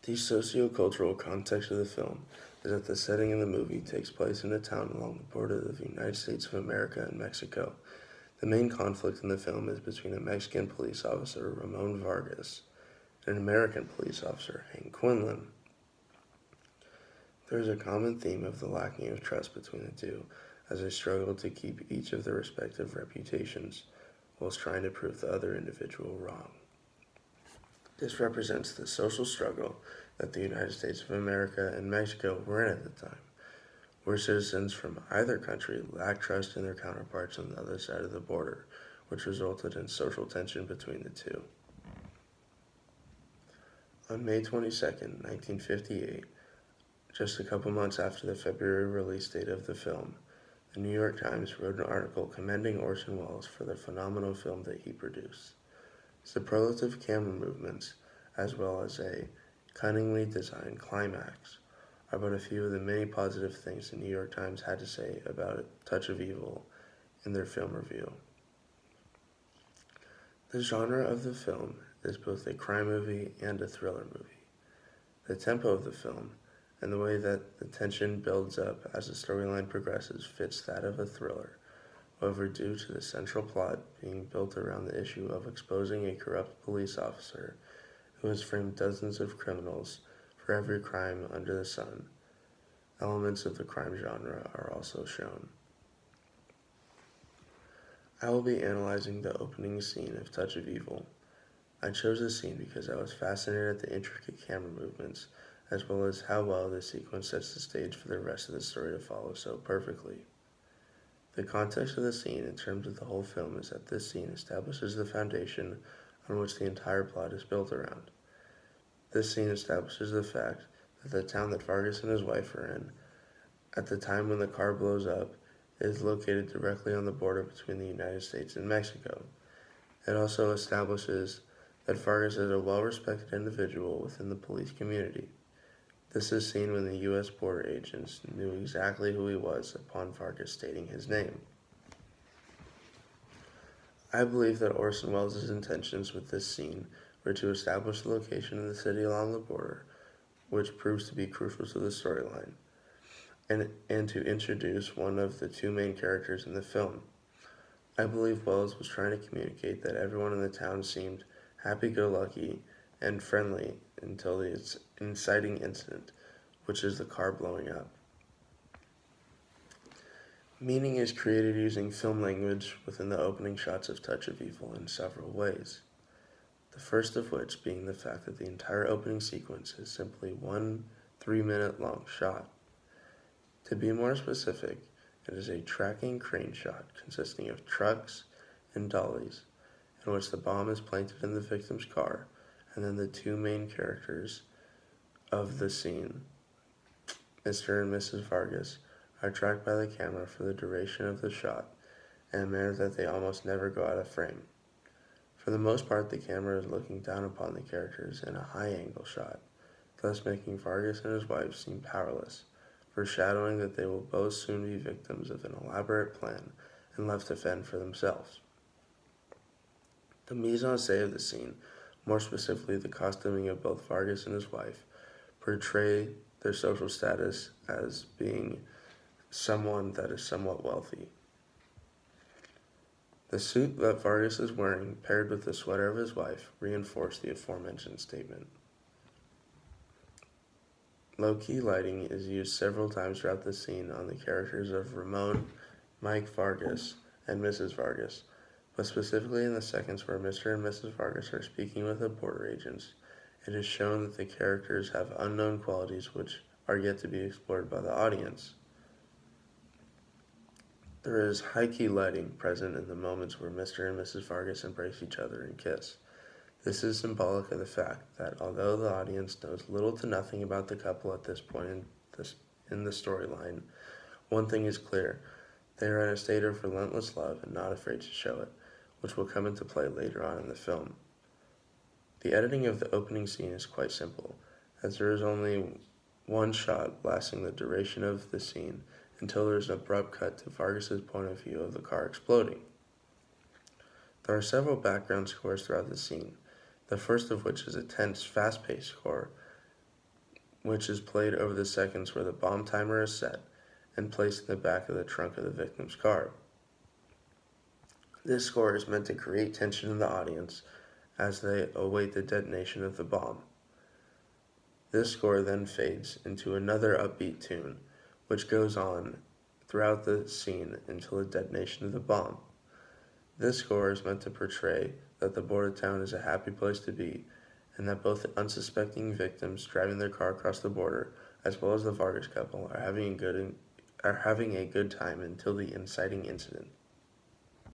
The socio-cultural context of the film is that the setting in the movie takes place in a town along the border of the United States of America and Mexico. The main conflict in the film is between a Mexican police officer, Ramon Vargas, and an American police officer, Hank Quinlan. There is a common theme of the lacking of trust between the two, as they struggle to keep each of their respective reputations, whilst trying to prove the other individual wrong. This represents the social struggle that the United States of America and Mexico were in at the time, where citizens from either country lacked trust in their counterparts on the other side of the border, which resulted in social tension between the two. On May 22, 1958, just a couple months after the February release date of the film, the New York Times wrote an article commending Orson Welles for the phenomenal film that he produced. Superlative camera movements, as well as a cunningly designed climax, are but a few of the many positive things the New York Times had to say about Touch of Evil in their film review. The genre of the film is both a crime movie and a thriller movie. The tempo of the film and the way that the tension builds up as the storyline progresses fits that of a thriller. However, due to the central plot being built around the issue of exposing a corrupt police officer who has framed dozens of criminals for every crime under the sun, elements of the crime genre are also shown. I will be analyzing the opening scene of Touch of Evil. I chose this scene because I was fascinated at the intricate camera movements, as well as how well this sequence sets the stage for the rest of the story to follow so perfectly. The context of the scene in terms of the whole film is that this scene establishes the foundation on which the entire plot is built around. This scene establishes the fact that the town that Vargas and his wife are in, at the time when the car blows up, is located directly on the border between the United States and Mexico. It also establishes that Vargas is a well-respected individual within the police community. This is seen when the U.S. border agents knew exactly who he was upon Vargas stating his name. I believe that Orson Welles' intentions with this scene were to establish the location of the city along the border, which proves to be crucial to the storyline, and to introduce one of the two main characters in the film. I believe Welles was trying to communicate that everyone in the town seemed happy-go-lucky and friendly until the inciting incident, which is the car blowing up. Meaning is created using film language within the opening shots of Touch of Evil in several ways. The first of which being the fact that the entire opening sequence is simply one 3-minute long shot. To be more specific, it is a tracking crane shot consisting of trucks and dollies, in which the bomb is planted in the victim's car, and then the two main characters of the scene, Mr. and Mrs. Vargas, are tracked by the camera for the duration of the shot in a manner that they almost never go out of frame. For the most part, the camera is looking down upon the characters in a high-angle shot, thus making Vargas and his wife seem powerless, foreshadowing that they will both soon be victims of an elaborate plan and left to fend for themselves. The mise-en-scène of the scene, more specifically the costuming of both Vargas and his wife, portray their social status as being someone that is somewhat wealthy. The suit that Vargas is wearing, paired with the sweater of his wife, reinforce the aforementioned statement. Low-key lighting is used several times throughout the scene on the characters of Ramon, Mike Vargas, and Mrs. Vargas, but specifically in the seconds where Mr. and Mrs. Vargas are speaking with the border agents, it is shown that the characters have unknown qualities which are yet to be explored by the audience. There is high-key lighting present in the moments where Mr. and Mrs. Vargas embrace each other and kiss. This is symbolic of the fact that although the audience knows little to nothing about the couple at this point in the storyline, one thing is clear: they are in a state of relentless love and not afraid to show it, which will come into play later on in the film. The editing of the opening scene is quite simple, as there is only one shot lasting the duration of the scene until there is an abrupt cut to Vargas' point of view of the car exploding. There are several background scores throughout the scene, the first of which is a tense, fast-paced score, which is played over the seconds where the bomb timer is set and placed in the back of the trunk of the victim's car. This score is meant to create tension in the audience as they await the detonation of the bomb. This score then fades into another upbeat tune, which goes on throughout the scene until the detonation of the bomb. This score is meant to portray that the border town is a happy place to be, and that both the unsuspecting victims driving their car across the border, as well as the Vargas couple, are having a good time until the inciting incident.